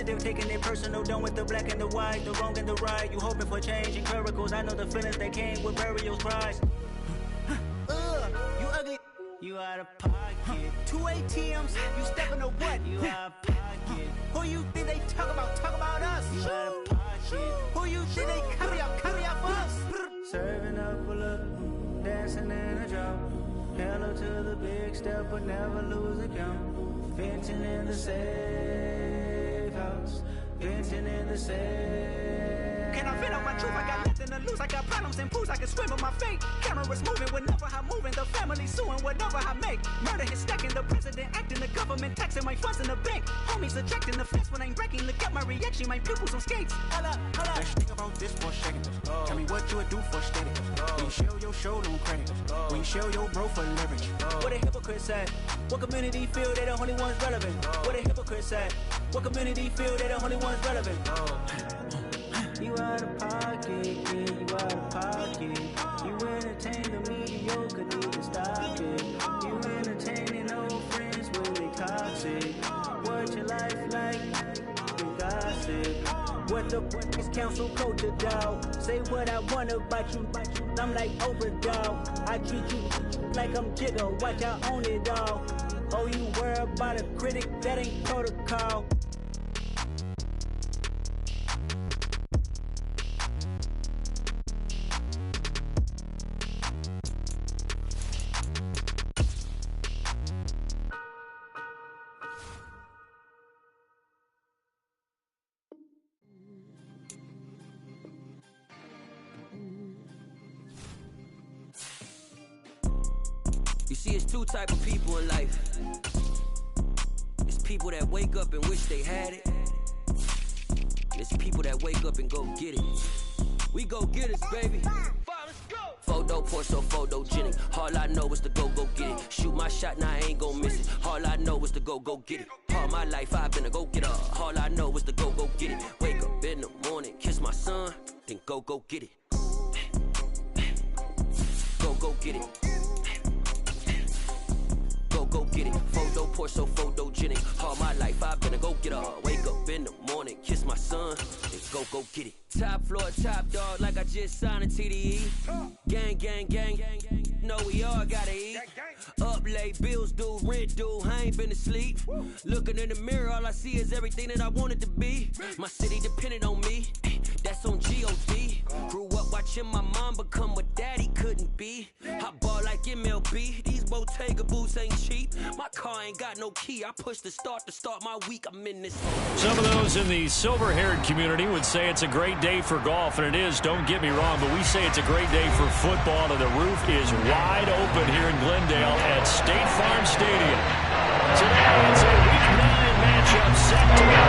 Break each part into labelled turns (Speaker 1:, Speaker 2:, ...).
Speaker 1: sensitive, taking it personal, done with the black and the white, the wrong and the right. You hoping for change and miracles. I know the feelings that came with burial cries. You ugly. You out of pocket. 2 ATMs, you stepping to what? You out of pocket. Who you think they talk about us? You out of pocket. Who you think they carry out for us? Serving up a look, dancing in a drop. Hello to the big step, but never lose a count. Venting in the safe house. Venting in the safe. Can I vent out my truth? I got nothing to lose. I got problems and pools. I can swim with my fate. Cameras moving whenever I'm moving. The family suing whatever I make. Murder is stacking. The president acting. The government taxing my funds in the bank. Homies ejecting the fence when I'm breaking. Look at my reaction. My pupils on skates. Hold up.
Speaker 2: Let's think about this for a second. Tell me what you would do for steady. When you show your show, no credit. When you show your bro for leverage.
Speaker 1: What a hypocrite said. What community feel they the only ones relevant? What a hypocrite said. What community feel they the only ones relevant? You out of pocket, yeah, you out of pocket. You entertain the mediocre, need to stop it. You entertaining old friends when they toxic. What your life like? You gossip. What the fuck is council culture, dog? Say what I want about you. I'm like overdog. I treat you like I'm Jigga. Watch I own it all. Oh, you worry about a critic? That ain't protocol.
Speaker 3: You see, it's two type of people in life. It's people that wake up and wish they had it. And it's people that wake up and go get it. We go get it, baby. Photo poor, so photogenic. All I know is to go get it. Shoot my shot, now I ain't gon' miss it. All I know is to go get it. All my life I've been a go-getter. All I know is to go get it. Wake up in the morning, kiss my son, then go get it. Go get it. Go get it. Photo poor, so photogenic. All my life I've been a go-getter. Wake up in the morning, kiss my son, then go get it. Top floor, top dog, like I just signed a TDE. Gang, gang, gang, gang, gang. Know we all gotta eat. Up late, bills due, rent due, I ain't been asleep. Looking in the mirror, all I see is everything that I wanted to be. My city depended on me, that's on G.O.D. Grew up watching my mom become what daddy couldn't be. I ball like MLB, these Bottega boots ain't cheap. My car ain't got no key, I push the start to start my week, I'm in this.
Speaker 4: Some of those in the silver-haired community would say it's a great day for golf, and it is, don't get me wrong, but we say it's a great day for football, and the roof is wide open here in Glendale at State Farm Stadium. Today it's a Week 9 matchup set to go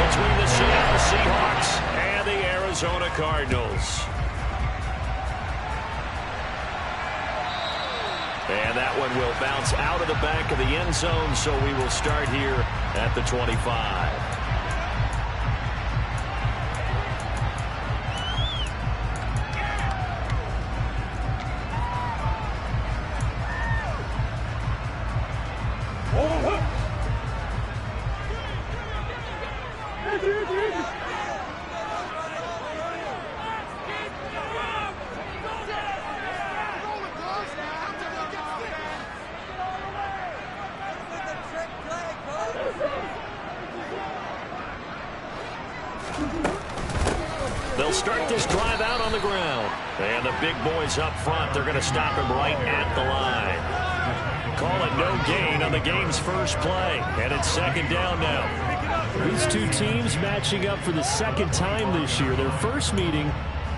Speaker 4: between the Seattle Seahawks and the Arizona Cardinals. And that one will bounce out of the back of the end zone, so we will start here at the 25. They'll start this drive out on the ground. And the big boys up front, they're going to stop him right at the line. Call it no gain on the game's first play. And it's second down now.
Speaker 5: These two teams matching up for the second time this year. Their first meeting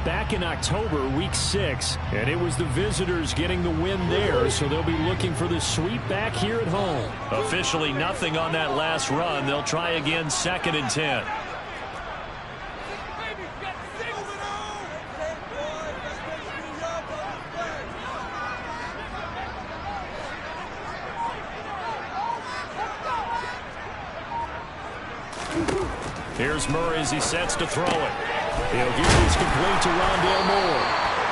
Speaker 5: back in October, week 6. And it was the visitors getting the win there, so they'll be looking for the sweep back here at home.
Speaker 4: Officially nothing on that last run. They'll try again, 2nd and 10. Here's Murray as he sets to throw it.
Speaker 5: He'll get this complete to Rondale Moore.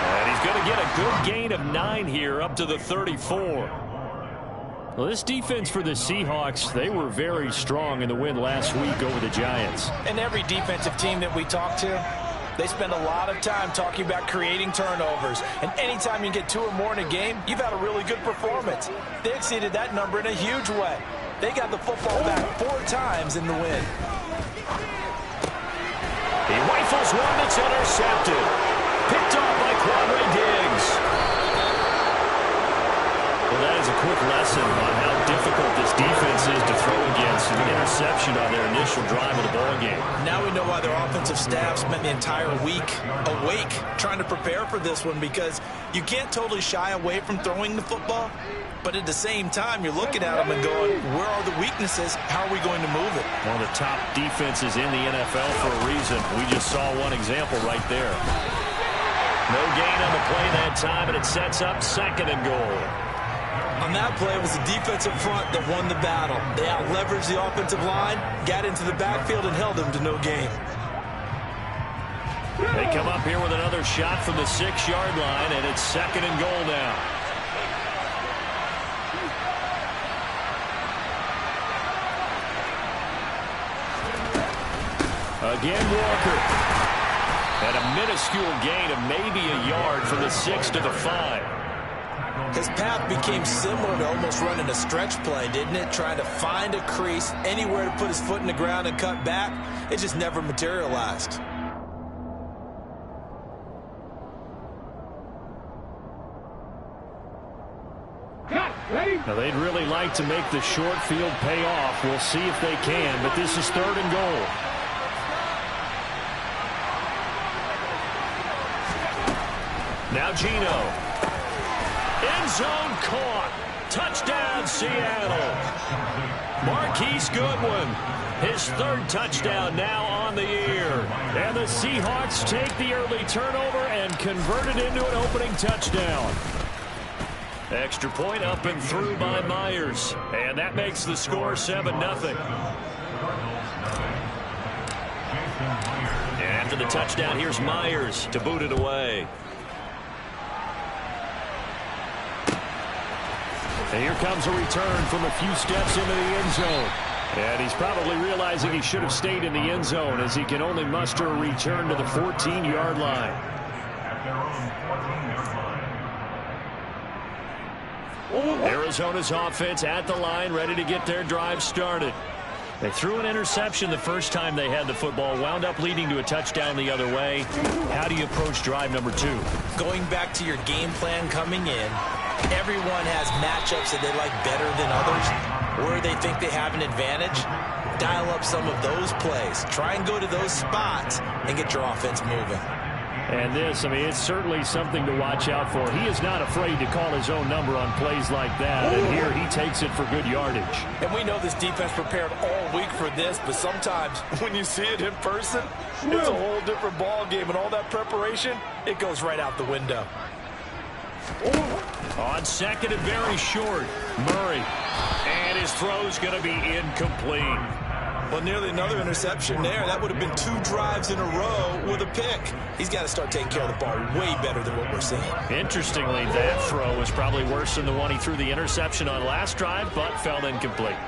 Speaker 4: And he's going to get a good gain of 9 here up to the 34.
Speaker 5: Well, this defense for the Seahawks, they were very strong in the win last week over the Giants.
Speaker 6: And every defensive team that we talk to, they spend a lot of time talking about creating turnovers. And anytime you get 2 or more in a game, you've had a really good performance. They exceeded that number in a huge way. They got the football back 4 times in the win.
Speaker 5: He rifles one that's intercepted. Picked off by Quadre Diggs. Well, that is a quick lesson on how difficult this defense is to throw against. An interception on their initial drive of the ball game.
Speaker 6: Now we know why their offensive staff spent the entire week awake trying to prepare for this one, because you can't totally shy away from throwing the football, but at the same time you're looking at them and going, where are the weaknesses? How are we going to move it?
Speaker 5: One of the top defenses in the NFL for a reason. We just saw one example right there. No gain on the play that time, and it sets up 2nd and goal.
Speaker 6: On that play, it was the defensive front that won the battle. They out-leveraged the offensive line, got into the backfield, and held them to no gain.
Speaker 5: They come up here with another shot from the 6-yard line, and it's 2nd and goal now. Again, Walker. And a minuscule gain of maybe a yard from the 6 to the 5.
Speaker 6: His path became similar to almost running a stretch play, didn't it? Trying to find a crease, anywhere to put his foot in the ground and cut back. It just never materialized.
Speaker 5: Now, they'd really like to make the short field pay off. We'll see if they can, but this is 3rd and goal. Now Geno. End zone caught. Touchdown, Seattle. Marquise Goodwin. His 3rd touchdown now on the year. And the Seahawks take the early turnover and convert it into an opening touchdown. Extra point up and through by Myers. And that makes the score 7-0. And after the touchdown, here's Myers to boot it away. And here comes a return from a few steps into the end zone. And he's probably realizing he should have stayed in the end zone, as he can only muster a return to the 14-yard line. Arizona's offense at the line, ready to get their drive started. They threw an interception the first time they had the football, wound up leading to a touchdown the other way. How do you approach drive number 2?
Speaker 6: Going back to your game plan coming in, everyone has matchups that they like better than others, where they think they have an advantage. Dial up some of those plays. Try and go to those spots and get your offense moving.
Speaker 5: And this, I mean, it's certainly something to watch out for. He is not afraid to call his own number on plays like that. And here he takes it for good yardage.
Speaker 6: And we know this defense prepared all week for this, but sometimes when you see it in person, it's a whole different ball game. And all that preparation, it goes right out the window.
Speaker 5: On 2nd and very short, Murray. And his throw's going to be incomplete.
Speaker 6: Well, nearly another interception there. That would have been 2 drives in a row with a pick. He's got to start taking care of the ball way better than what we're seeing.
Speaker 5: Interestingly, that throw was probably worse than the one he threw the interception on last drive, but fell incomplete.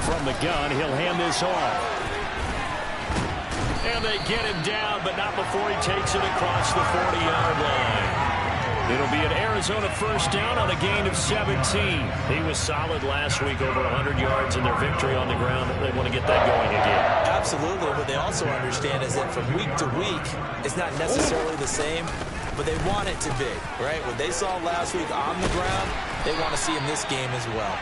Speaker 5: From the gun, he'll hand this off. And they get him down, but not before he takes it across the 40-yard line. It'll be an Arizona first down on a gain of 17. He was solid last week, over 100 yards in their victory on the ground. They want to get that going again.
Speaker 6: Absolutely. What they also understand is that from week to week, it's not necessarily the same, but they want it to be, right? What they saw last week on the ground, they want to see in this game as well.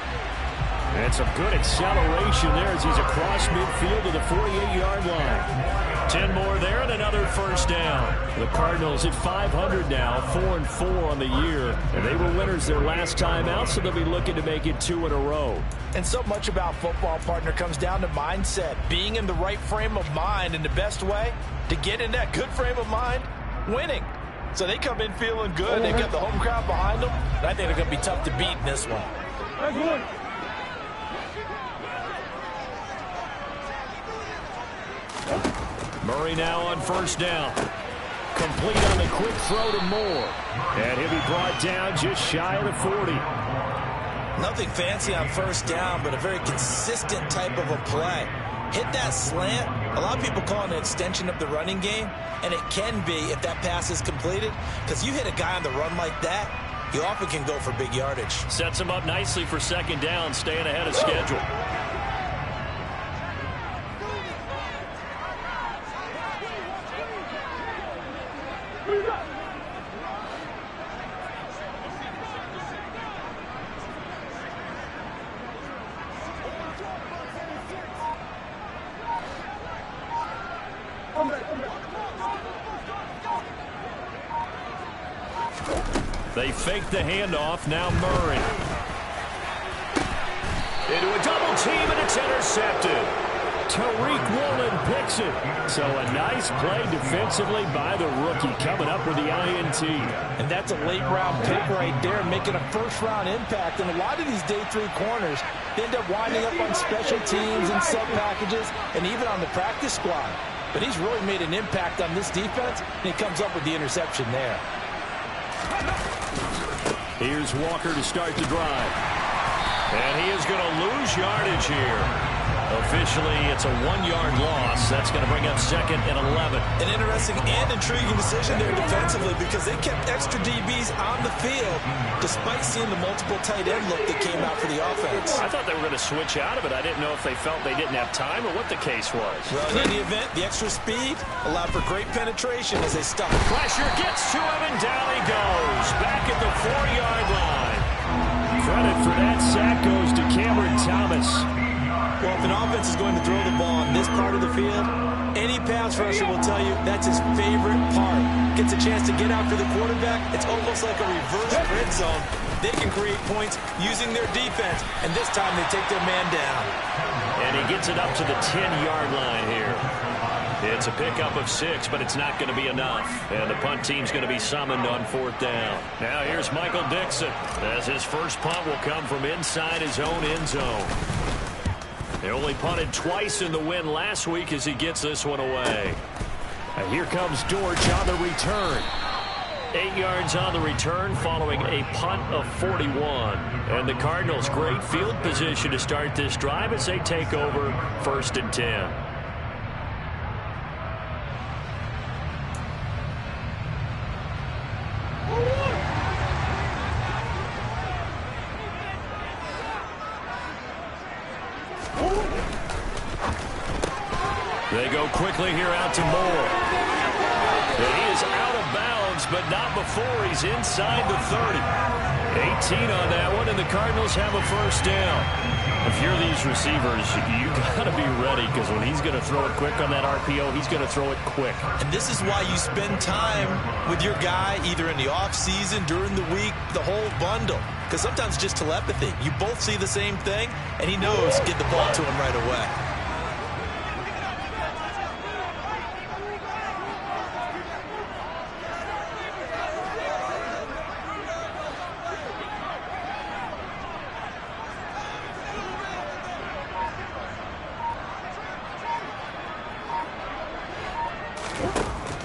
Speaker 5: And some good acceleration there as he's across midfield to the 48-yard line. 10 more there and another first down. The Cardinals at 500 now, 4-4 on the year. And they were winners their last time out, so they'll be looking to make it 2 in a row.
Speaker 6: And so much about football, partner, comes down to mindset. Being in the right frame of mind, and the best way to get in that good frame of mind, winning. So they come in feeling good. They've got the home crowd behind them. And I think they're going to be tough to beat in this one.
Speaker 5: Murray now on first down. Complete on the quick throw to Moore. And he'll be brought down just shy of the 40.
Speaker 6: Nothing fancy on first down, but a very consistent type of a play. Hit that slant. A lot of people call it an extension of the running game, and it can be if that pass is completed, because you hit a guy on the run like that, you often can go for big yardage.
Speaker 4: Sets him up nicely for second down, staying ahead of schedule. They fake the handoff. Now Murray. Into a double team, and it's intercepted.
Speaker 5: Tariq Woolen picks it. So a nice play defensively by the rookie, coming up with the INT.
Speaker 6: And that's a late-round pick right there, making a first-round impact. And a lot of these day 3 corners, they end up winding up on special teams and sub packages and even on the practice squad. But he's really made an impact on this defense, and he comes up with the interception there.
Speaker 5: Here's Walker to start the drive.
Speaker 4: And he is going to lose yardage here. Officially, it's a 1-yard loss. That's going to bring up 2nd and 11.
Speaker 6: An interesting and intriguing decision there defensively, because they kept extra DBs on the field despite seeing the multiple tight end look that came out for the offense.
Speaker 4: I thought they were going to switch out of it. I didn't know if they felt they didn't have time or what the case was.
Speaker 6: Well, in any event, the extra speed allowed for great penetration as they stopped.
Speaker 4: Pressure gets to him, and down he goes. Back at the 4-yard line.
Speaker 5: Credit for that sack goes to Cameron Thomas.
Speaker 6: Well, if an offense is going to throw the ball on this part of the field, any pass rusher will tell you that's his favorite part. Gets a chance to get after the quarterback. It's almost like a reverse red zone. They can create points using their defense, and this time they take their man down.
Speaker 4: And he gets it up to the 10-yard line here. It's a pickup of 6, but it's not going to be enough. And the punt team's going to be summoned on 4th down. Now here's Michael Dixon, as his first punt will come from inside his own end zone. They only punted twice in the win last week as he gets this one away.
Speaker 5: And here comes Dortch on the return.
Speaker 4: 8 yards on the return following a punt of 41. And the Cardinals, great field position to start this drive as they take over 1st and 10. They go quickly here out to Moore. And he is out of bounds, but not before he's inside the 30. 18 on that one, and the Cardinals have a first down. If you're these receivers, you got to be ready, because when he's going to throw it quick on that RPO, he's going to throw it quick.
Speaker 6: And this is why you spend time with your guy, either in the offseason, during the week, the whole bundle. Because sometimes just telepathy. You both see the same thing, and he knows get the ball to him right away.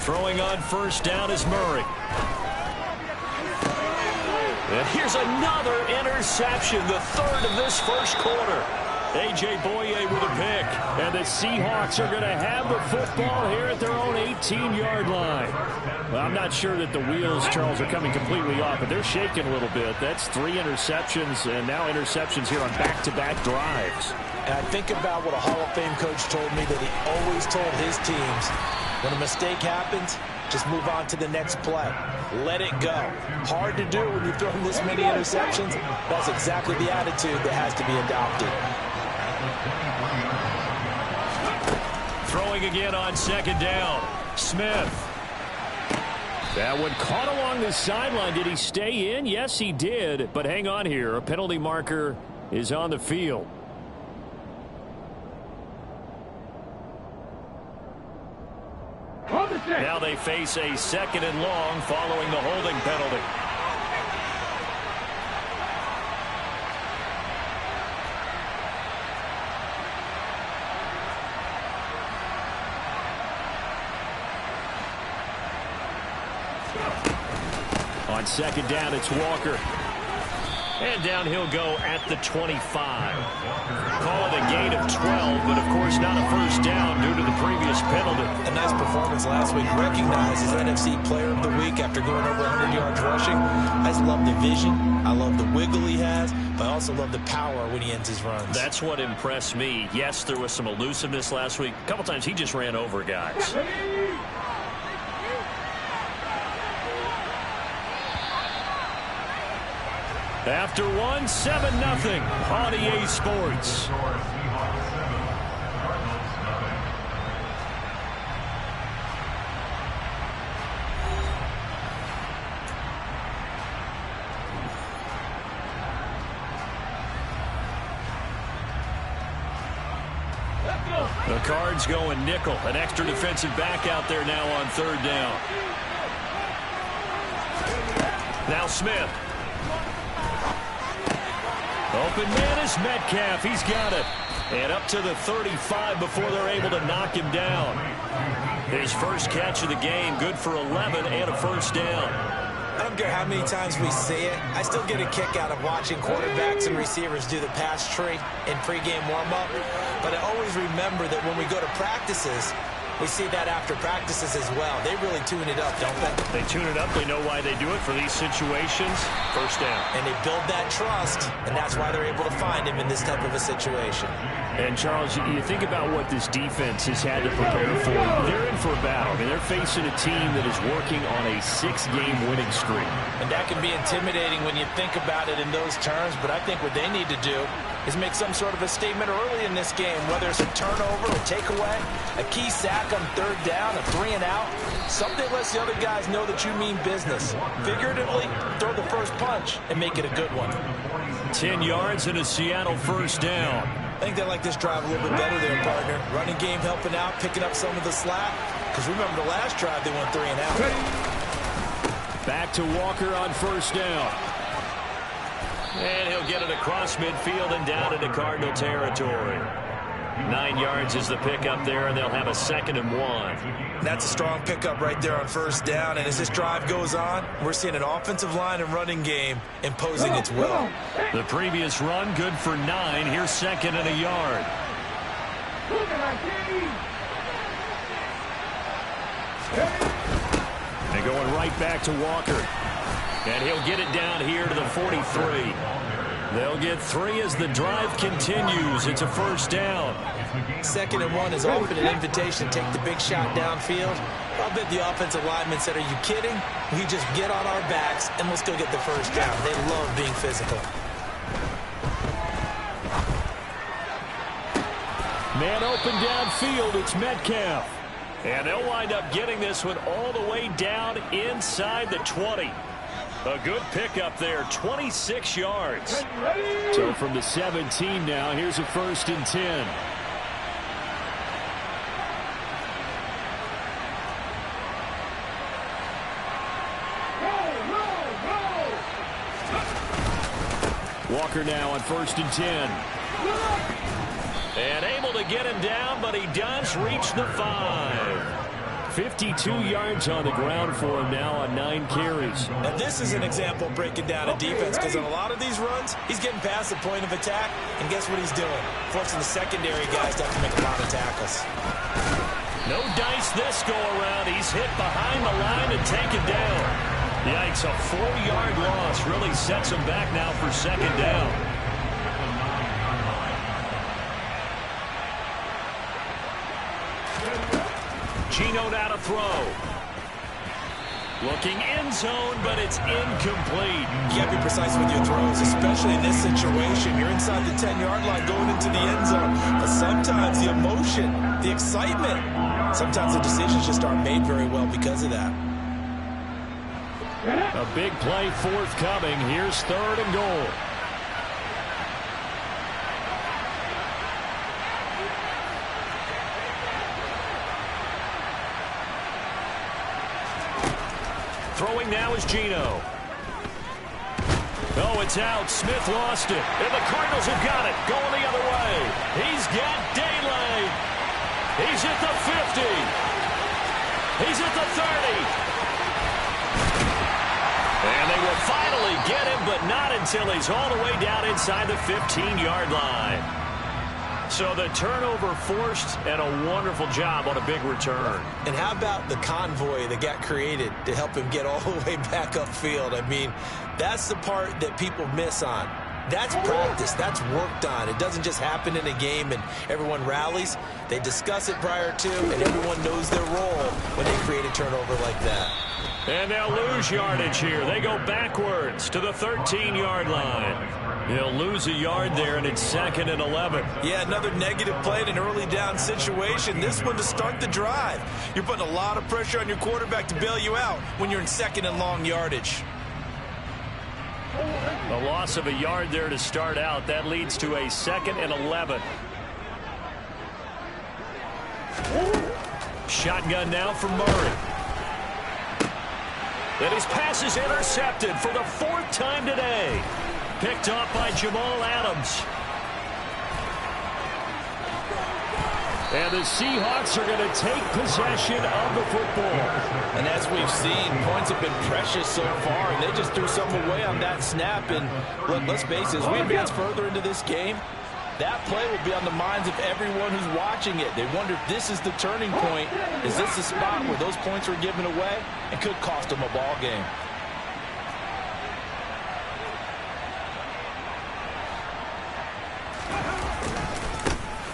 Speaker 4: Throwing on first down is Murray. And here's another interception, the 3rd of this first quarter. A.J. Boye with a pick.
Speaker 5: And the Seahawks are going to have the football here at their own 18-yard line. Well, I'm not sure that the wheels, Charles, are coming completely off, but they're shaking a little bit. That's 3 interceptions, and now interceptions here on back-to-back drives.
Speaker 6: And I think about what a Hall of Fame coach told me that he always told his teams, when a mistake happens, just move on to the next play. Let it go. Hard to do when you've thrown this many interceptions. That's exactly the attitude that has to be adopted.
Speaker 4: Throwing again on 2nd down. Smith.
Speaker 5: That one caught along the sideline. Did he stay in? Yes, he did. But hang on here. A penalty marker is on the field.
Speaker 4: Now they face a 2nd and long following the holding penalty.
Speaker 5: On second down, it's Walker. And down he'll go at the 25. Call it a gain of 12, but of course not a first down due to the previous penalty.
Speaker 6: A nice performance last week. Recognized as NFC Player of the Week after going over 100 yards rushing. I just love the vision. I love the wiggle he has, but I also love the power when he ends his runs.
Speaker 4: That's what impressed me. Yes, there was some elusiveness last week. A couple times he just ran over guys. After one, 7-0 on EA Sports. The Cards going nickel. An extra defensive back out there now on third down. Now Smith. Open man is Metcalf. He's got it. And up to the 35 before they're able to knock him down. His first catch of the game, good for 11 and a first down.
Speaker 6: I don't care how many times we see it. I still get a kick out of watching quarterbacks and receivers do the pass tree in pregame warm-up. But I always remember that when we go to practices, we see that after practices as well. They really tune it up, don't they?
Speaker 4: They tune it up. They know why they do it for these situations. First down.
Speaker 6: And they build that trust, and that's why they're able to find him in this type of a situation.
Speaker 5: And, Charles, you think about what this defense has had to prepare for. They're in for a battle. I mean, they're facing a team that is working on a 6-game winning streak.
Speaker 6: And that can be intimidating when you think about it in those terms, but I think what they need to do is make some sort of a statement early in this game, whether it's a turnover, a takeaway, a key sack on third down, a 3-and-out. Something lets the other guys know that you mean business. Figuratively, throw the first punch and make it a good one.
Speaker 4: 10 yards and a Seattle first down.
Speaker 6: I think they like this drive a little bit better there, partner. Running game helping out, picking up some of the slack. Because remember the last drive, they went 3-and-out.
Speaker 5: Back to Walker on first down.
Speaker 4: And he'll get it across midfield and down into Cardinal territory. 9 yards is the pickup there, and they'll have a 2nd and 1.
Speaker 6: That's a strong pickup right there on first down. And as this drive goes on, we're seeing an offensive line and running game imposing its will.
Speaker 4: The previous run, good for 9. Here's 2nd and a yard.
Speaker 5: They're going right back to Walker.
Speaker 4: And he'll get it down here to the 43. They'll get 3 as the drive continues. It's a first down.
Speaker 6: 2nd and 1 is often an invitation to take the big shot downfield. I'll bet the offensive lineman said, are you kidding? We just get on our backs and we'll still get the first down. They love being physical.
Speaker 5: Man open downfield. It's Metcalf.
Speaker 4: And they'll wind up getting this one all the way down inside the 20. A good pickup there, 26 yards.
Speaker 5: So from the 17 now, here's a 1st and 10. Walker now on 1st and 10.
Speaker 4: And able to get him down, but he does reach the 5.
Speaker 5: 52 yards on the ground for him now on 9 carries.
Speaker 6: Now this is an example breaking down a defense, because on a lot of these runs, he's getting past the point of attack, and guess what he's doing? Forcing the secondary guys to have to make a lot of tackles.
Speaker 4: No dice this go around. He's hit behind the line and taken down. Yikes, a 4-yard loss really sets him back now for 2nd down. Gino now to throw. Looking end zone, but it's incomplete.
Speaker 6: You got to be precise with your throws, especially in this situation. You're inside the 10-yard line going into the end zone. But sometimes the emotion, the excitement, sometimes the decisions just aren't made very well because of that.
Speaker 5: A big play forthcoming. Here's 3rd and goal.
Speaker 4: Throwing now is Gino. Oh, it's out. Smith lost it. And the Cardinals have got it. Going the other way. He's got Daly. He's at the 50. He's at the 30. And to finally get him, but not until he's all the way down inside the 15-yard line. So the turnover forced, and a wonderful job on a big return.
Speaker 6: And how about the convoy that got created to help him get all the way back upfield? I mean, that's the part that people miss on. That's practice. That's worked on. It doesn't just happen in a game and everyone rallies. They discuss it prior to, and everyone knows their role when they create a turnover like that.
Speaker 4: And they'll lose yardage here. They go backwards to the 13-yard line. They'll lose a yard there, and it's 2nd and 11.
Speaker 6: Yeah, another negative play in an early down situation. This one to start the drive. You're putting a lot of pressure on your quarterback to bail you out when you're in 2nd and long yardage.
Speaker 4: A loss of a yard there to start out. That leads to a 2nd and 11. Shotgun now from Murray. And his pass is intercepted for the 4th time today. Picked off by Jamal Adams. And the Seahawks are going to take possession of the football.
Speaker 6: And as we've seen, points have been precious so far, and they just threw some away on that snap. And look, let's face it, as we advance further into this game, that play will be on the minds of everyone who's watching it. They wonder if this is the turning point. Is this the spot where those points were given away and could cost them a ball game?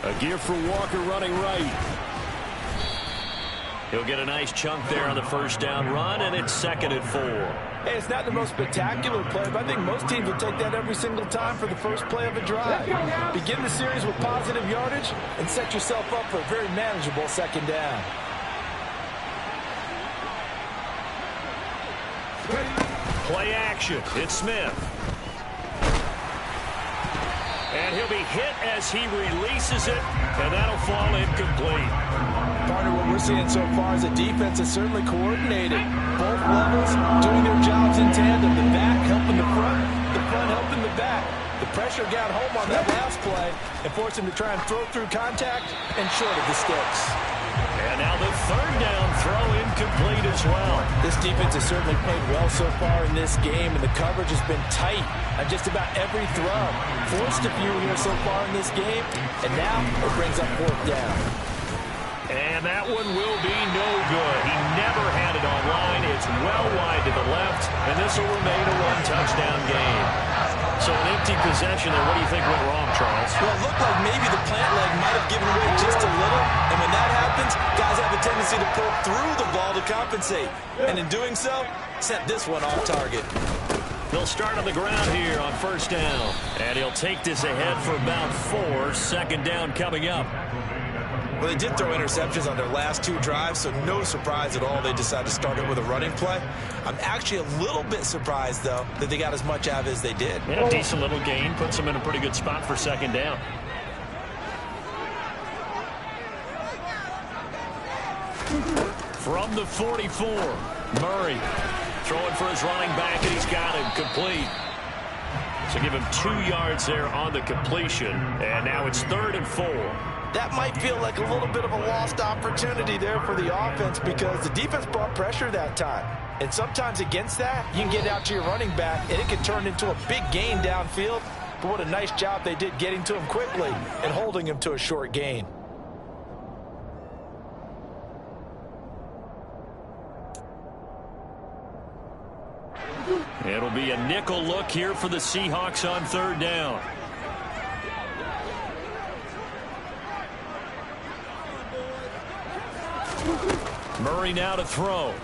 Speaker 4: A gift for Walker running right. He'll get a nice chunk there on the first down run, and it's 2nd and 4.
Speaker 6: Hey, it's not the most spectacular play, but I think most teams will take that every single time for the first play of a drive. Begin the series with positive yardage and set yourself up for a very manageable 2nd down.
Speaker 4: Play action. It's Smith. And he'll be hit as he releases it, and that'll fall incomplete.
Speaker 6: Partner, what we're seeing so far is the defense is certainly coordinated. Both levels doing their jobs in tandem. The back helping the front helping the back. The pressure got home on that last play and forced him to try and throw through contact and short of the sticks.
Speaker 4: And now the 3rd down throw incomplete as well.
Speaker 6: This defense has certainly played well so far in this game, and the coverage has been tight on just about every throw. Forced a few here so far in this game, and now it brings up 4th down.
Speaker 4: And that one will be no good. He never had it online. It's well wide to the left, and this will remain a 1-touchdown game. So an empty possession there. What do you think went wrong, Charles?
Speaker 6: Well, it looked like maybe the plant leg might have given away just a little, and when that happens, guys have a tendency to pull through the ball to compensate, and in doing so, sent this one off target.
Speaker 4: They'll start on the ground here on 1st down, and he'll take this ahead for about 4. 2nd down coming up.
Speaker 6: Well, they did throw interceptions on their last 2 drives, so no surprise at all they decided to start it with a running play. I'm actually a little bit surprised, though, that they got as much out of it as they did.
Speaker 4: Yeah, decent little gain. Puts them in a pretty good spot for 2nd down. From the 44, Murray throwing for his running back, and he's got him complete. So give him 2 yards there on the completion, and now it's 3rd and 4.
Speaker 6: That might feel like a little bit of a lost opportunity there for the offense because the defense brought pressure that time. And sometimes against that, you can get out to your running back, and it can turn into a big gain downfield. But what a nice job they did getting to him quickly and holding him to a short gain.
Speaker 4: It'll be a nickel look here for the Seahawks on 3rd down. Murray now to throw.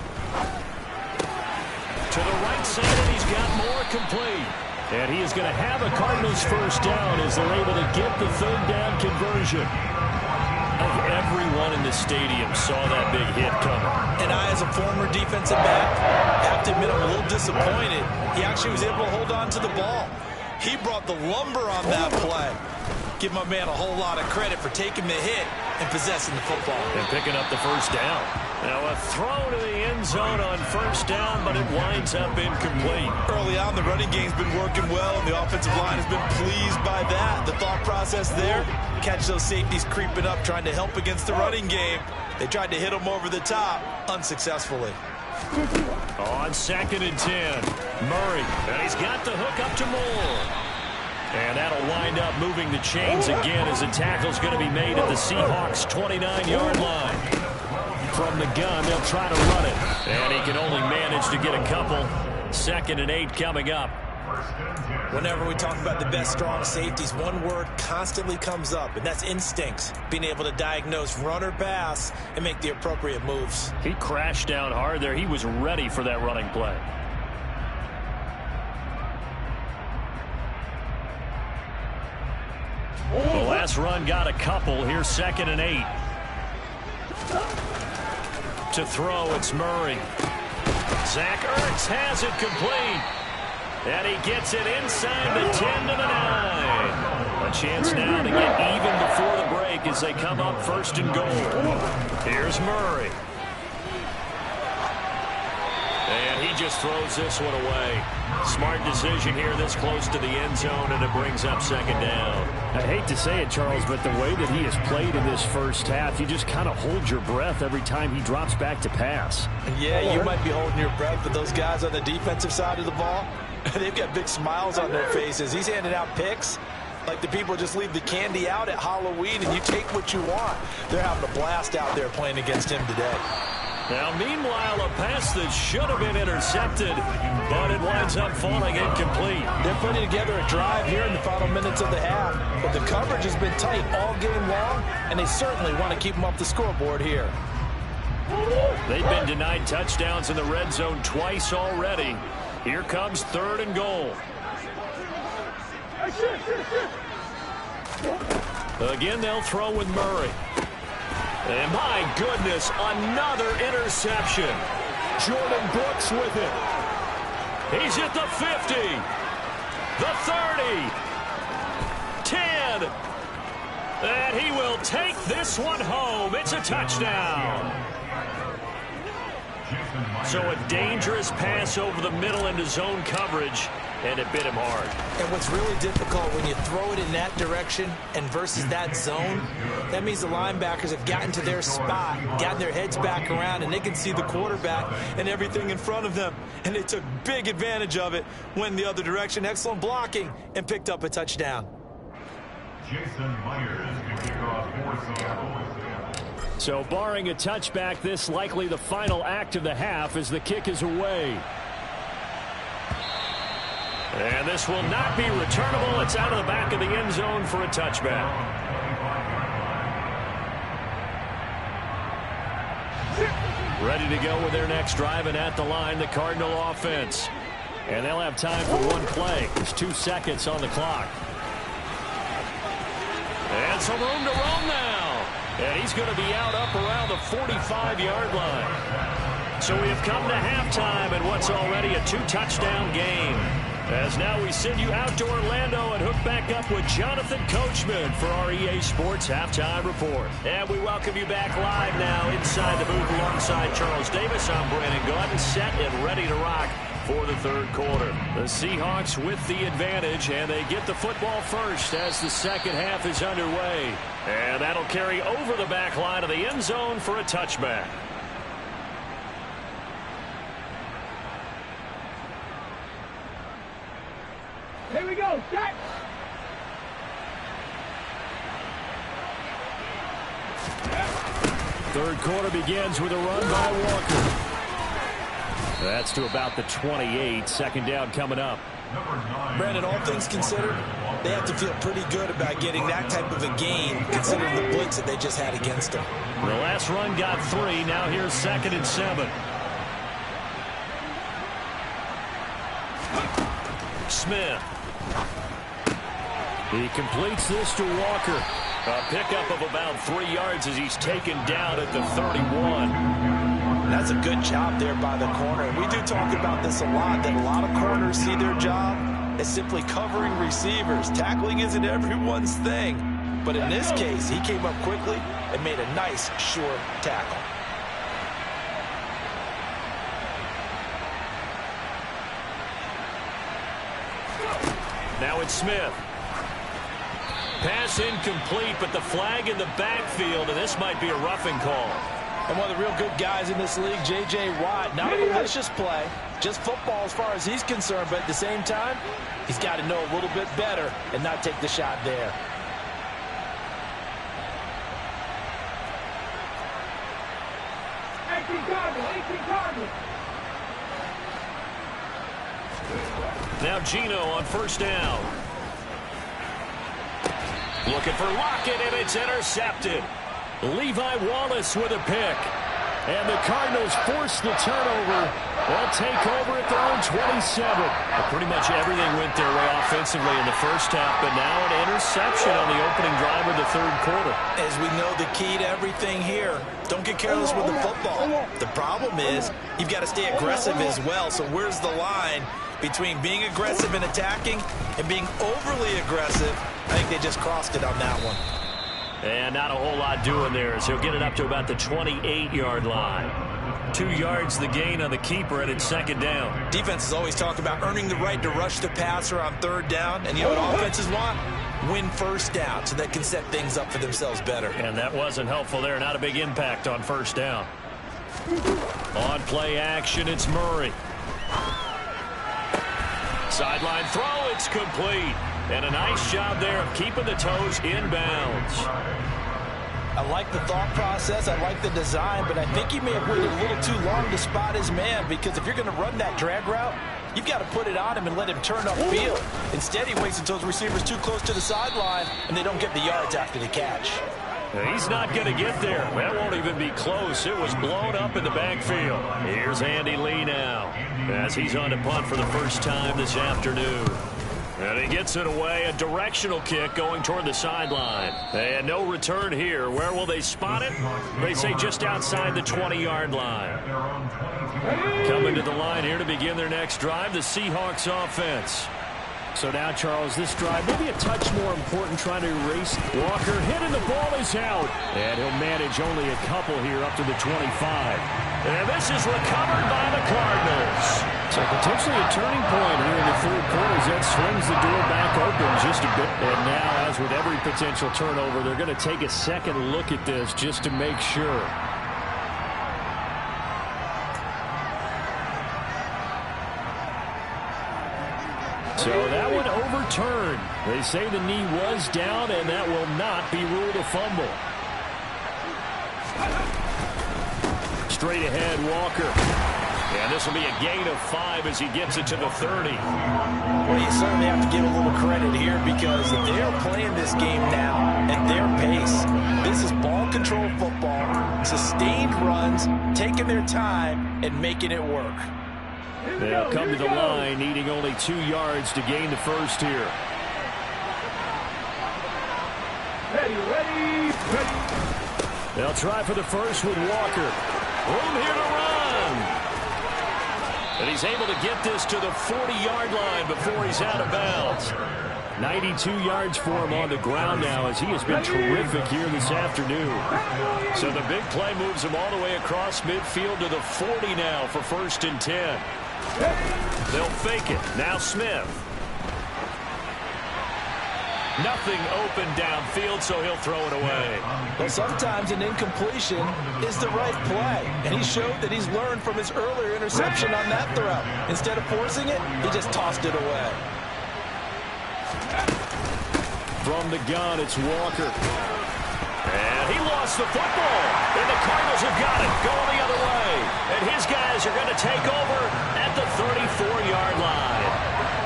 Speaker 4: To the right side, and he's got more complete. And he is going to have a Cardinals 1st down as they're able to get the 3rd down conversion. Everyone in the stadium saw that big hit coming.
Speaker 6: And I, as a former defensive back, have to admit I'm a little disappointed. He actually was able to hold on to the ball. He brought the lumber on that play. Give my man a whole lot of credit for taking the hit and possessing the football.
Speaker 4: And picking up the 1st down. Now a throw to the end zone on 1st down, but it winds up incomplete.
Speaker 6: Early on, the running game's been working well, and the offensive line has been pleased by that. The thought process there, catch those safeties creeping up, trying to help against the running game. They tried to hit them over the top, unsuccessfully.
Speaker 4: On 2nd and 10, Murray, and he's got the hook up to Moore. And that'll wind up moving the chains again as the tackle's going to be made at the Seahawks' 29-yard line. From the gun, they'll try to run it. And he can only manage to get a couple. 2nd and 8 coming up.
Speaker 6: Whenever we talk about the best strong safeties, one word constantly comes up, and that's instincts. Being able to diagnose run or pass and make the appropriate moves.
Speaker 4: He crashed down hard there. He was ready for that running play. The last run got a couple. Here's 2nd and 8. To throw, it's Murray. Zach Ertz has it complete. And he gets it inside the 10 to the 9. A chance now to get even before the break as they come up 1st and goal. Here's Murray. And he just throws this one away. Smart decision here this close to the end zone, and it brings up 2nd down.
Speaker 5: I hate to say it, Charles, but the way that he has played in this first half, you just kind of hold your breath every time he drops back to pass.
Speaker 6: Yeah, you might be holding your breath, but those guys on the defensive side of the ball, they've got big smiles on their faces. He's handing out picks like the people just leave the candy out at Halloween and you take what you want. They're having a blast out there playing against him today.
Speaker 4: Now, meanwhile, a pass that should have been intercepted, but it winds up falling incomplete.
Speaker 6: They're putting together a drive here in the final minutes of the half, but the coverage has been tight all game long, and they certainly want to keep them off the scoreboard here.
Speaker 4: They've been denied touchdowns in the red zone twice already. Here comes 3rd and goal. Again, they'll throw with Murray. And my goodness, another interception. Jordan Brooks with it. He's at the 50, the 30, 10. And he will take this one home. It's a touchdown. So a dangerous pass over the middle into zone coverage, and it bit him hard.
Speaker 6: And what's really difficult when you throw it in that direction and versus that zone, that means the linebackers have gotten to their spot, gotten their heads back around, and they can see the quarterback and everything in front of them. And they took big advantage of it, went the other direction, excellent blocking, and picked up a touchdown.
Speaker 7: Jason Myers can kick off
Speaker 5: So barring a touchback, this likely the final act of the half as the kick is away.
Speaker 4: And this will not be returnable. It's out of the back of the end zone for a touchback. Ready to go with their next drive, and at the line, the Cardinal offense. And they'll have time for one play. There's 2 seconds on the clock. And some room to roam now. And he's going to be out up around the 45-yard line. So we have come to halftime in what's already a 2-touchdown game. As now we send you out to Orlando and hook back up with Jonathan Coachman for our EA Sports Halftime Report. And we welcome you back live now inside the booth alongside Charles Davis. I'm Brandon Gordon, set and ready to rock for the 3rd quarter. The Seahawks with the advantage, and they get the football first as the second half is underway. And that'll carry over the back line of the end zone for a touchback.
Speaker 8: Here we go, set!
Speaker 5: Third quarter begins with a run by Walker. That's to about the 28. 2nd down coming up.
Speaker 6: Brandon, all things considered, they have to feel pretty good about getting that type of a gain, considering the blitz that they just had against them.
Speaker 4: The last run got 3. Now here's 2nd and 7. Smith.
Speaker 5: He completes this to Walker.
Speaker 4: A pickup of about 3 yards as he's taken down at the 31.
Speaker 6: That's a good job there by the corner. And we do talk about this a lot, that a lot of corners see their job as simply covering receivers. Tackling isn't everyone's thing. But in this case, he came up quickly and made a nice, sure tackle.
Speaker 4: Now it's Smith. Pass incomplete, but the flag in the backfield, and this might be a roughing call.
Speaker 6: And one of the real good guys in this league, J.J. Watt, not a malicious play, just football as far as he's concerned, but at the same time, he's got to know a little bit better and not take the shot there.
Speaker 4: Now Gino on first down. Looking for Lockett, and it's intercepted. Levi Wallace with a pick. And the Cardinals force the turnover. They'll take over at their own 27. Well, pretty much everything went their way offensively in the first half, but now an interception on the opening drive of the third quarter.
Speaker 6: As we know, the key to everything here, don't get careless with the football. The problem is you've got to stay aggressive as well. So where's the line between being aggressive and attacking and being overly aggressive? I think they just crossed it on that one.
Speaker 4: And not a whole lot doing there as he'll get it up to about the 28-yard line. 2 yards the gain on the keeper, and it's second down.
Speaker 6: Defenses always talk about earning the right to rush the passer on third down. And you know what offenses want? Win first down so they can set things up for themselves better.
Speaker 4: And that wasn't helpful there. Not a big impact on first down. On play action, it's Murray. Sideline throw, it's complete. And a nice job there of keeping the toes inbounds.
Speaker 6: I like the thought process. I like the design, but I think he may have waited a little too long to spot his man, because if you're going to run that drag route, you've got to put it on him and let him turn upfield. Instead, he waits until his receiver's too close to the sideline, and they don't get the yards after the catch.
Speaker 4: He's not going to get there. That won't even be close. It was blown up in the backfield. Here's Andy Lee now as he's on to punt for the first time this afternoon. And he gets it away, a directional kick going toward the sideline. And no return here. Where will they spot it? They say just outside the 20-yard line. Coming to the line here to begin their next drive, the Seahawks offense.
Speaker 5: So now, Charles, this drive maybe a touch more important, trying to erase Walker. Hit and the ball is out. And he'll manage only a couple here up to the 25.
Speaker 4: And this is recovered by the Cardinals.
Speaker 5: So potentially a turning point here in the third quarter as that swings the door back open just a bit. And now, as with every potential turnover, they're going to take a second look at this just to make sure. So that one overturned. They say the knee was down, and that will not be ruled a fumble. Straight ahead, Walker. And this will be a gain of 5 as he gets it to the 30.
Speaker 6: Well, you certainly have to give a little credit here, because they are playing this game now at their pace. This is ball control football, sustained runs, taking their time, and making it work.
Speaker 5: They'll come to the line, needing only 2 yards to gain the first here.
Speaker 8: Ready.
Speaker 5: They'll try for the first with Walker.
Speaker 4: Room here to run. And he's able to get this to the 40-yard line before he's out of bounds.
Speaker 5: 92 yards for him on the ground now, as he has been terrific here this afternoon.
Speaker 4: So the big play moves him all the way across midfield to the 40 now for 1st and 10. They'll fake it. Now Smith. Nothing open downfield, so he'll throw it away.
Speaker 6: Well, sometimes an incompletion is the right play, and he showed that he's learned from his earlier interception on that throw. Instead of forcing it, he just tossed it away.
Speaker 5: From the gun, it's Walker.
Speaker 4: And he lost the football. And the Cardinals have got it, going the other way. And his guys are going to take over at the 34-yard line.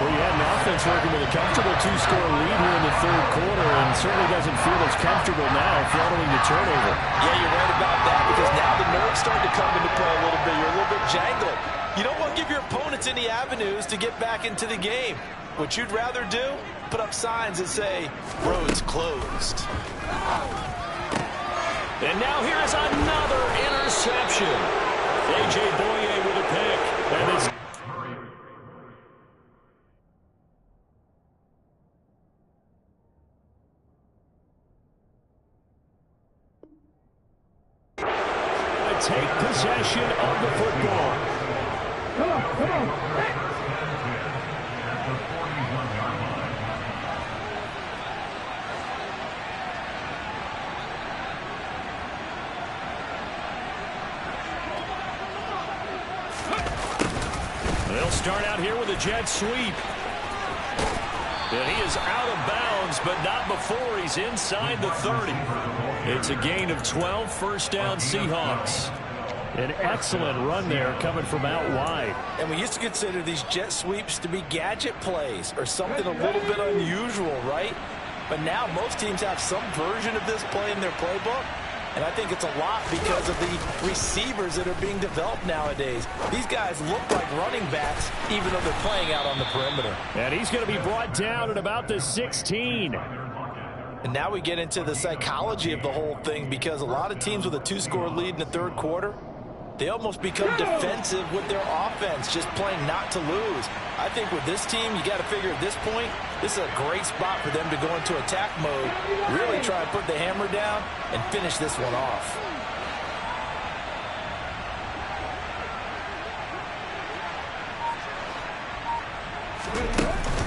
Speaker 5: Well, you had an offense working with a comfortable 2-score lead here in the third quarter, and certainly doesn't feel as comfortable now following the turnover.
Speaker 6: Yeah, you're right about that, because now the nerves starting to come into play a little bit. You're a little bit jangled. You don't want to give your opponents any avenues to get back into the game. What you'd rather do, put up signs that say, roads closed.
Speaker 4: And now here's another interception. A.J. Boye with a pick. And it's take possession of the football.
Speaker 8: Come on.
Speaker 5: start out here with a jet sweep. And he is out of bounds, but not before he's inside the 30. It's a gain of 12, first down Seahawks. An excellent run there coming from out wide.
Speaker 6: And we used to consider these jet sweeps to be gadget plays or something a little bit unusual, right? But now most teams have some version of this play in their playbook. And I think it's a lot because of the receivers that are being developed nowadays. These guys look like running backs, even though they're playing out on the perimeter.
Speaker 5: And he's going to be brought down at about the 16.
Speaker 6: And now we get into the psychology of the whole thing, because a lot of teams with a 2-score lead in the third quarter, they almost become defensive with their offense, just playing not to lose. I think with this team, you got to figure at this point, this is a great spot for them to go into attack mode, really try to put the hammer down and finish this one off.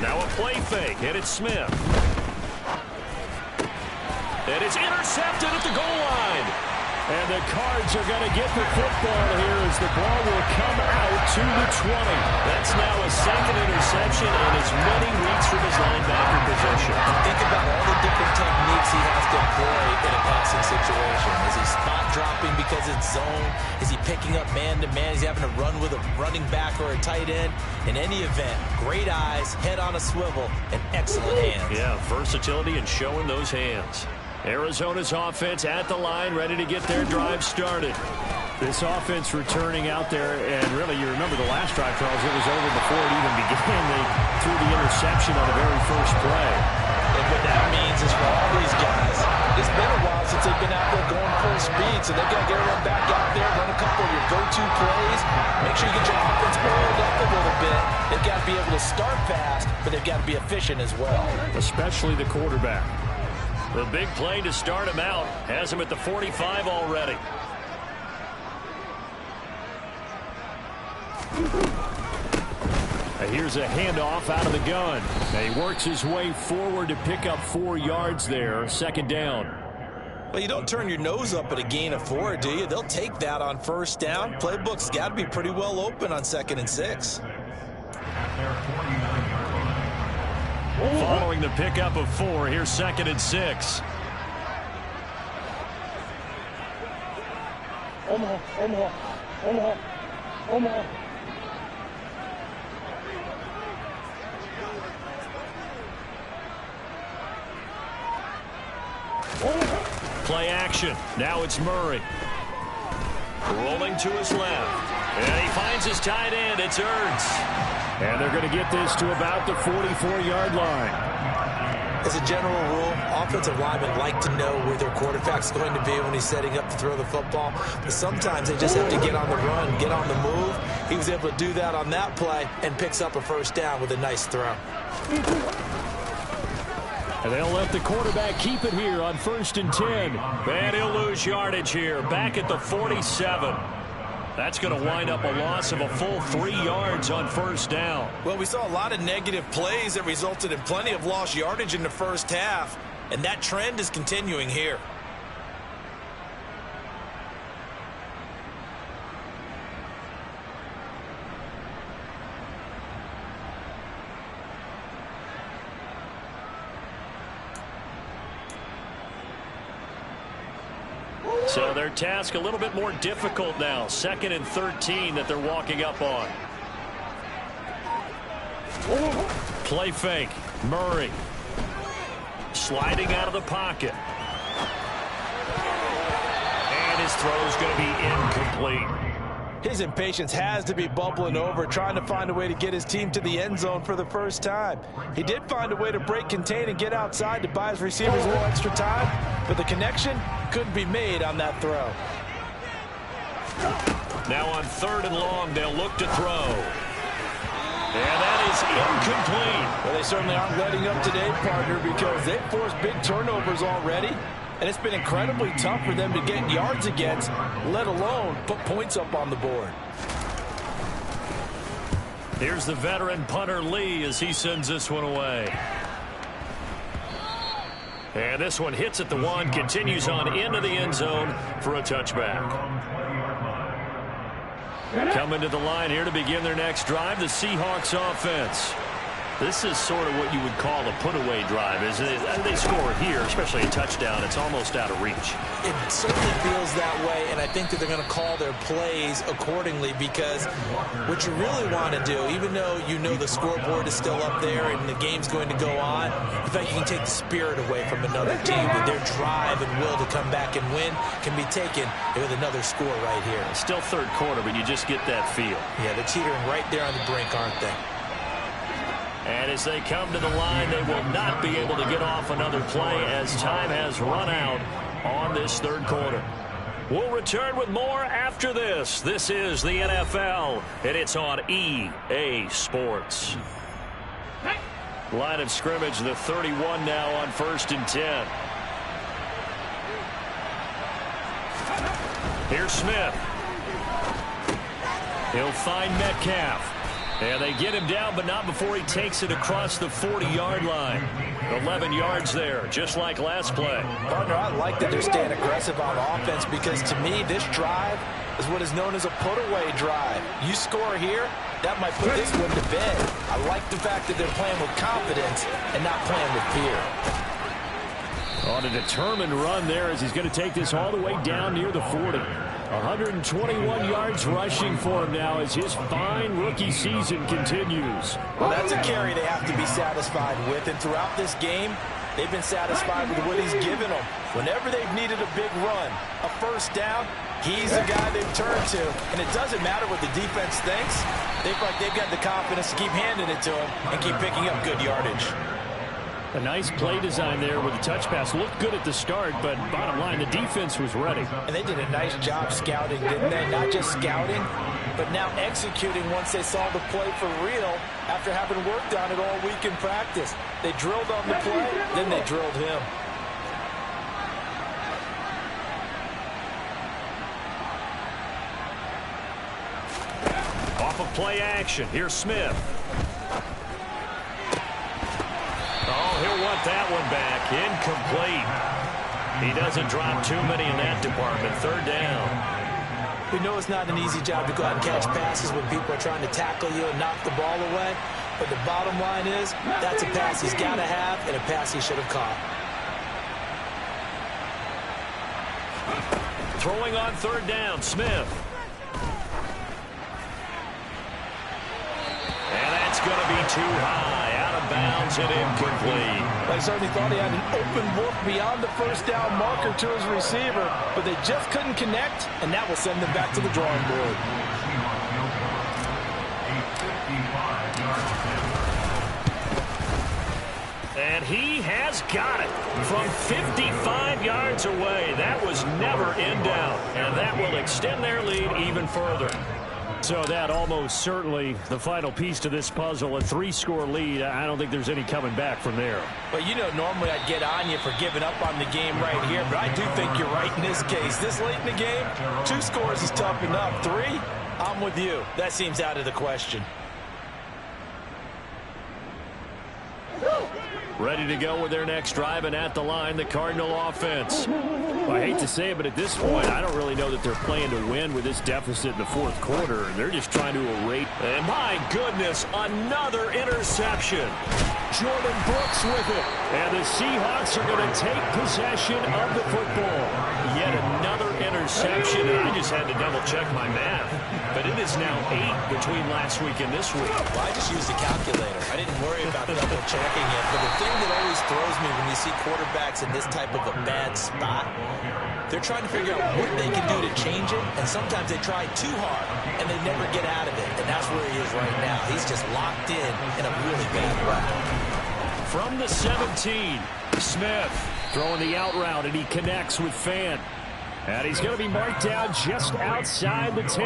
Speaker 5: Now a play fake, and it's Smith. And it's intercepted at the goal line. And the Cards are going to get the football here as the ball will come out to the 20. That's now a second interception, and it's many weeks from his linebacker position.
Speaker 6: Think about all the different techniques he has to employ in a passing situation. Is he spot dropping because it's zone? Is he picking up man-to-man? Is he having to run with a running back or a tight end? In any event, great eyes, head on a swivel, and excellent hands.
Speaker 5: Yeah, versatility and showing those hands. Arizona's offense at the line, ready to get their drive started. This offense returning out there, and really, you remember the last drive, Charles, it was over before it even began. They threw the interception on the very first play.
Speaker 6: And what that means is for all these guys, it's been a while since they've been out there going full speed, so they've got to get everyone back out there, run a couple of your go-to plays, make sure you get your offense oiled up a little bit. They've got to be able to start fast, but they've got to be efficient as well.
Speaker 5: Especially the quarterback. The big play to start him out has him at the 45 already. And here's a handoff out of the gun. And he works his way forward to pick up 4 yards there, second down.
Speaker 6: Well, you don't turn your nose up at a gain of 4, do you? They'll take that on first down. Playbook's got to be pretty well open on 2nd and 6.
Speaker 5: Following the pickup of 4, here's 2nd and 6. Play action. Now it's Murray. Rolling to his left. And he finds his tight end. It's Ertz. And they're going to get this to about the 44-yard line.
Speaker 6: As a general rule, offensive linemen like to know where their quarterback's going to be when he's setting up to throw the football. But sometimes they just have to get on the run, get on the move. He was able to do that on that play and picks up a first down with a nice throw.
Speaker 5: And they'll let the quarterback keep it here on 1st and 10. And he'll lose yardage here, back at the 47. That's going to wind up a loss of a full 3 yards on first down.
Speaker 6: Well, we saw a lot of negative plays that resulted in plenty of lost yardage in the first half, and that trend is continuing here.
Speaker 5: So their task a little bit more difficult now. 2nd and 13 that they're walking up on. Play fake. Murray. Sliding out of the pocket. And his throw's going to be incomplete.
Speaker 6: His impatience has to be bubbling over, trying to find a way to get his team to the end zone for the first time. He did find a way to break contain and get outside to buy his receivers a little extra time, but the connection couldn't be made on that throw.
Speaker 5: Now on 3rd and long, they'll look to throw. And that is incomplete.
Speaker 6: Well, they certainly aren't letting up today, partner, because they've forced big turnovers already. And it's been incredibly tough for them to get yards against, let alone put points up on the board.
Speaker 5: Here's the veteran punter Lee as he sends this one away. And this one hits at the 1, continues on into the end zone for a touchback.
Speaker 4: Coming to the line here to begin their next drive, the Seahawks offense. This is sort of what you would call a put-away drive. As they score here, especially a touchdown, it's almost out of reach.
Speaker 6: It certainly feels that way, and I think that they're going to call their plays accordingly, because what you really want to do, even though you know the scoreboard is still up there and the game's going to go on, in fact, you can take the spirit away from another team. That their drive and will to come back and win can be taken with another score right here.
Speaker 4: Still third quarter, but you just get that feel.
Speaker 6: Yeah, they're teetering right there on the brink, aren't they?
Speaker 4: And as they come to the line, they will not be able to get off another play as time has run out on this third quarter. We'll return with more after this. This is the NFL, and it's on EA Sports. Line of scrimmage, the 31 now on 1st and 10. Here's Smith. He'll find Metcalf. And they get him down, but not before he takes it across the 40-yard line. 11 yards there, just like last play.
Speaker 6: Partner, I like that they're staying aggressive on offense, because to me, this drive is what is known as a put-away drive. You score here, that might put this one to bed. I like the fact that they're playing with confidence and not playing with fear.
Speaker 5: On a determined run there, as he's going to take this all the way down near the 40. 121 yards rushing for him now as his fine rookie season continues.
Speaker 6: Well, that's a carry they have to be satisfied with, and throughout this game, they've been satisfied with what he's given them. Whenever they've needed a big run, a first down, he's the guy they've turned to, and it doesn't matter what the defense thinks. They feel like they've got the confidence to keep handing it to him and keep picking up good yardage.
Speaker 5: A nice play design there with the touch pass. Looked good at the start, but bottom line, the defense was ready.
Speaker 6: And they did a nice job scouting, didn't they? Not just scouting, but now executing once they saw the play for real after having worked on it all week in practice. They drilled on the play, then they drilled him.
Speaker 4: Off of play action, here's Smith. Oh, he'll want that one back. Incomplete. He doesn't drop too many in that department. Third down.
Speaker 6: We know it's not an easy job to go out and catch passes when people are trying to tackle you and knock the ball away. But the bottom line is, that's a pass he's got to have and a pass he should have caught.
Speaker 4: Throwing on third down, Smith. And that's going to be too high. Out of bounds and incomplete.
Speaker 6: I certainly thought he had an open look beyond the first down marker to his receiver, but they just couldn't connect, and that will send them back to the drawing board.
Speaker 4: And he has got it from 55 yards away. That was never in doubt, and that will extend their lead even further.
Speaker 5: So that almost certainly the final piece to this puzzle, a 3-score lead. I don't think there's any coming back from there.
Speaker 6: But you know, normally I'd get on you for giving up on the game right here, but I do think you're right in this case. This late in the game, 2 scores is tough enough. 3, I'm with you. That seems out of the question.
Speaker 4: Ready to go with their next drive, and at the line, the Cardinal offense.
Speaker 5: Well, I hate to say it, but at this point, I don't really know that they're playing to win with this deficit in the fourth quarter. They're just trying to erase.
Speaker 4: And my goodness, another interception.
Speaker 5: Jordan Brooks with it. And the Seahawks are going to take possession of the football.
Speaker 4: Yet another interception, and I just had to double-check my math. But it is now 8 between last week and this week.
Speaker 6: Well, I just used a calculator. I didn't worry about double-checking it. But the thing that always throws me when you see quarterbacks in this type of a bad spot, they're trying to figure out what they can do to change it, and sometimes they try too hard, and they never get out of it. And that's where he is right now. He's just locked in a really bad way.
Speaker 4: From the 17, Smith
Speaker 5: throwing the out route, and he connects with Fan. And he's going to be marked down just outside the 10.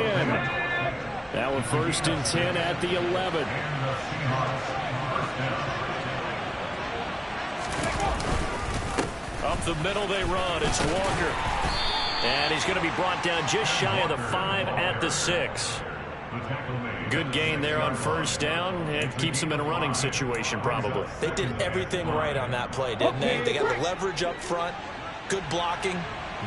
Speaker 5: That one 1st and 10 at the 11.
Speaker 4: Up the middle they run. It's Walker. And he's going to be brought down just shy of the 5 at the 6. Good gain there on first down. It keeps them in a running situation probably.
Speaker 6: They did everything right on that play, didn't they? They got the leverage up front, good blocking,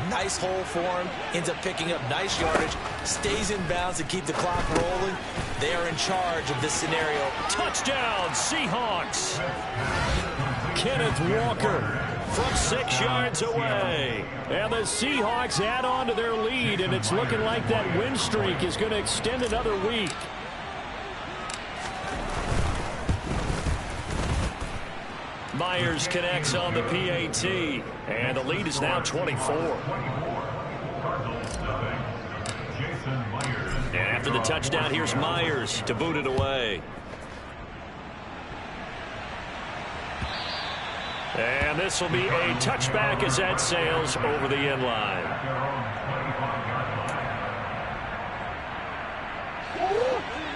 Speaker 6: Nice hole for him. Ends up picking up nice yardage. Stays in bounds to keep the clock rolling. They are in charge of this scenario.
Speaker 5: Touchdown, Seahawks. Kenneth Walker from 6 yards away. And the Seahawks add on to their lead, and it's looking like that win streak is going to extend another week. Myers connects on the PAT, and the lead is now 24. And after the touchdown, here's Myers to boot it away. And this will be a touchback as that sails over the end line.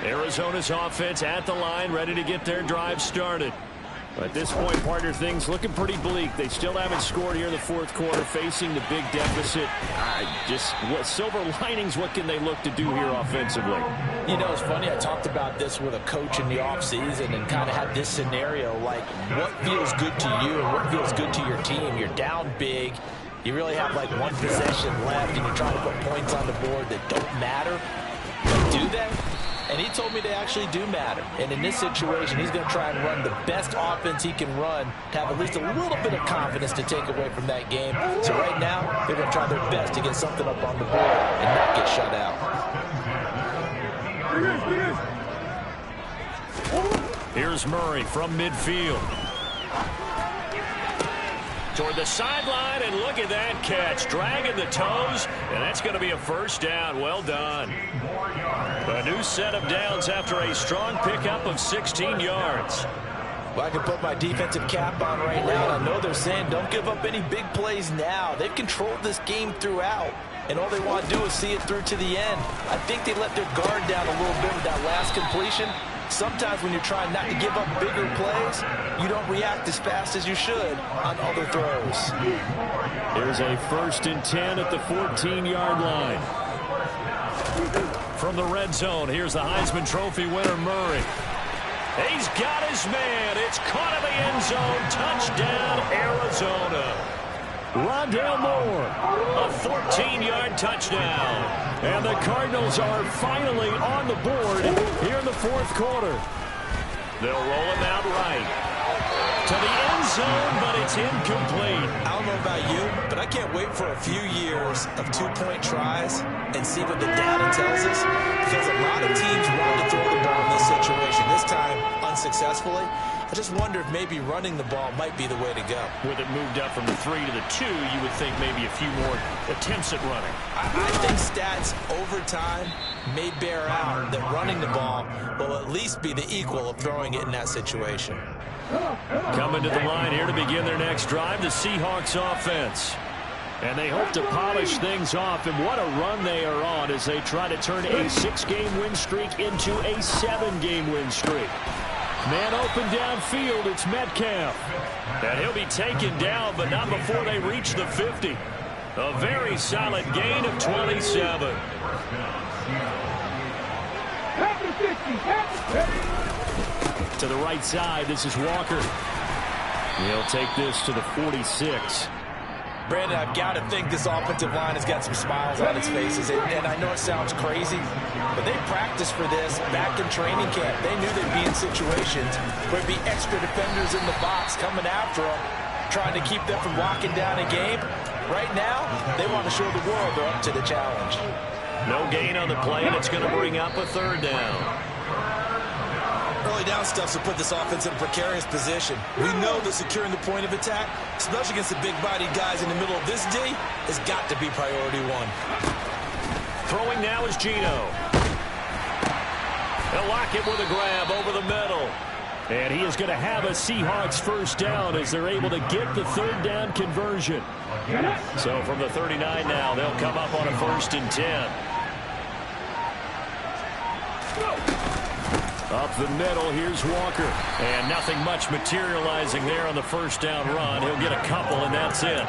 Speaker 5: Arizona's offense at the line, ready to get their drive started. At this point, partner, things looking pretty bleak. They still haven't scored here in the fourth quarter, facing the big deficit. What silver linings, what can they look to do here offensively?
Speaker 6: You know, it's funny. I talked about this with a coach in the offseason and kind of had this scenario, like what feels good to you and what feels good to your team. You're down big. You really have like one possession left, and you're trying to put points on the board that don't matter. But do they? And he told me they actually do matter. And in this situation, he's going to try and run the best offense he can run to have at least a little bit of confidence to take away from that game. So right now, they're going to try their best to get something up on the board and not get shut out.
Speaker 5: Here's Murray from midfield. Toward the sideline, and look at that catch. Dragging the toes, and that's going to be a first down. Well done. A new set of downs after a strong pickup of 16 yards.
Speaker 6: Well, I can put my defensive cap on right now, and I know they're saying don't give up any big plays now. They've controlled this game throughout, and all they want to do is see it through to the end. I think they let their guard down a little bit with that last completion. Sometimes when you're trying not to give up bigger plays, you don't react as fast as you should on other throws.
Speaker 5: Here's a 1st and 10 at the 14-yard line. From the red zone, here's the Heisman Trophy winner, Murray. He's got his man. It's caught in the end zone. Touchdown, Arizona. Rondale Moore, a 14-yard touchdown. And the Cardinals are finally on the board here in the fourth quarter. They'll roll him out right to the end zone, but it's incomplete.
Speaker 6: I don't know about you, but I can't wait for a few years of two-point tries and see what the data tells us, because a lot of teams want to throw the ball in this situation. This time, unsuccessfully. I just wonder if maybe running the ball might be the way to go.
Speaker 5: With it moved up from the 3 to the 2, you would think maybe a few more attempts at running.
Speaker 6: I think stats over time may bear out that running the ball will at least be the equal of throwing it in that situation.
Speaker 5: Coming to the line here to begin their next drive, the Seahawks offense. And they hope to polish things off, and what a run they are on as they try to turn a 6-game win streak into a 7-game win streak. Man open downfield, it's Metcalf. And he'll be taken down, but not before they reach the 50. A very solid gain of 27. To the right side, this is Walker. He'll take this to the 46.
Speaker 6: Brandon, I've got to think this offensive line has got some smiles on its faces. And I know it sounds crazy, but they practiced for this back in training camp. They knew they'd be in situations where there'd be extra defenders in the box coming after them, trying to keep them from locking down a game. Right now, they want to show the world they're up to the challenge.
Speaker 5: No gain on the play, and it's going to bring up a 3rd down.
Speaker 6: Early down stuff will put this offense in a precarious position. We know that securing the point of attack, especially against the big-bodied guys in the middle of this D, has got to be priority 1.
Speaker 5: Throwing now is Gino. They'll lock it with a grab over the middle. And he is going to have a Seahawks first down as they're able to get the 3rd down conversion. So from the 39 now, they'll come up on a 1st and 10. Up the middle, here's Walker. And nothing much materializing there on the 1st down run. He'll get a couple, and that's it.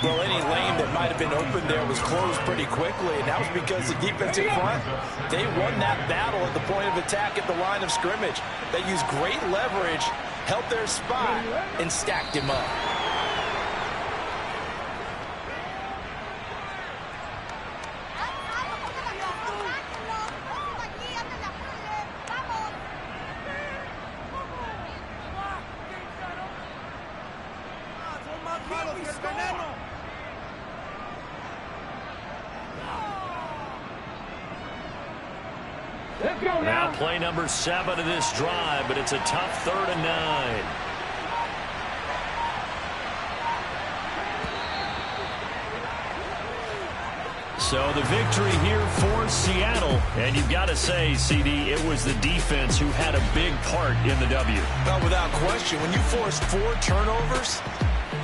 Speaker 6: Well, any lane that might have been open there was closed pretty quickly, and that was because the defensive front, they won that battle at the point of attack at the line of scrimmage. They used great leverage, held their spot, and stacked him up.
Speaker 8: Let's go
Speaker 4: Now
Speaker 8: now.
Speaker 4: play number 7 of this drive, but it's a tough 3rd and 9. So the victory here for Seattle. And you've got to say, CD, it was the defense who had a big part in the W.
Speaker 6: Well, without question, when you force 4 turnovers,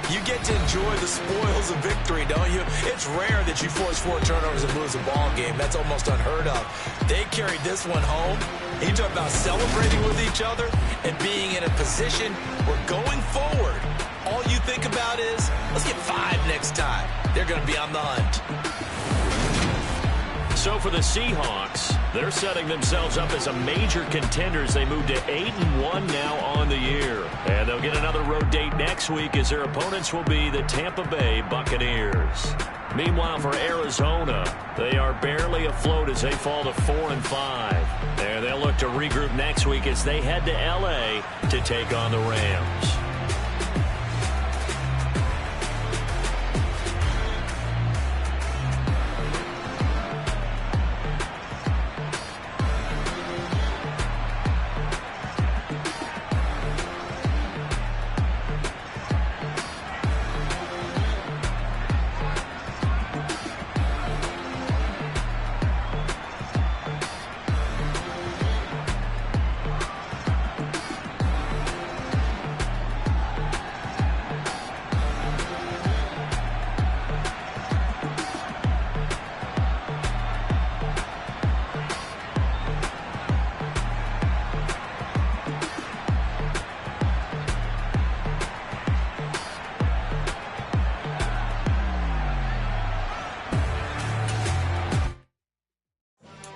Speaker 6: you get to enjoy the spoils of victory, don't you? It's rare that you force 4 turnovers and lose a ball game. That's almost unheard of. They carried this one home. And you talk about celebrating with each other and being in a position where going forward, all you think about is, let's get 5 next time. They're going to be on the hunt.
Speaker 4: So for the Seahawks, they're setting themselves up as a major contender as they move to 8-1 now on the year. And they'll get another road date next week as their opponents will be the Tampa Bay Buccaneers. Meanwhile, for Arizona, they are barely afloat as they fall to 4-5. And they'll look to regroup next week as they head to L.A. to take on the Rams.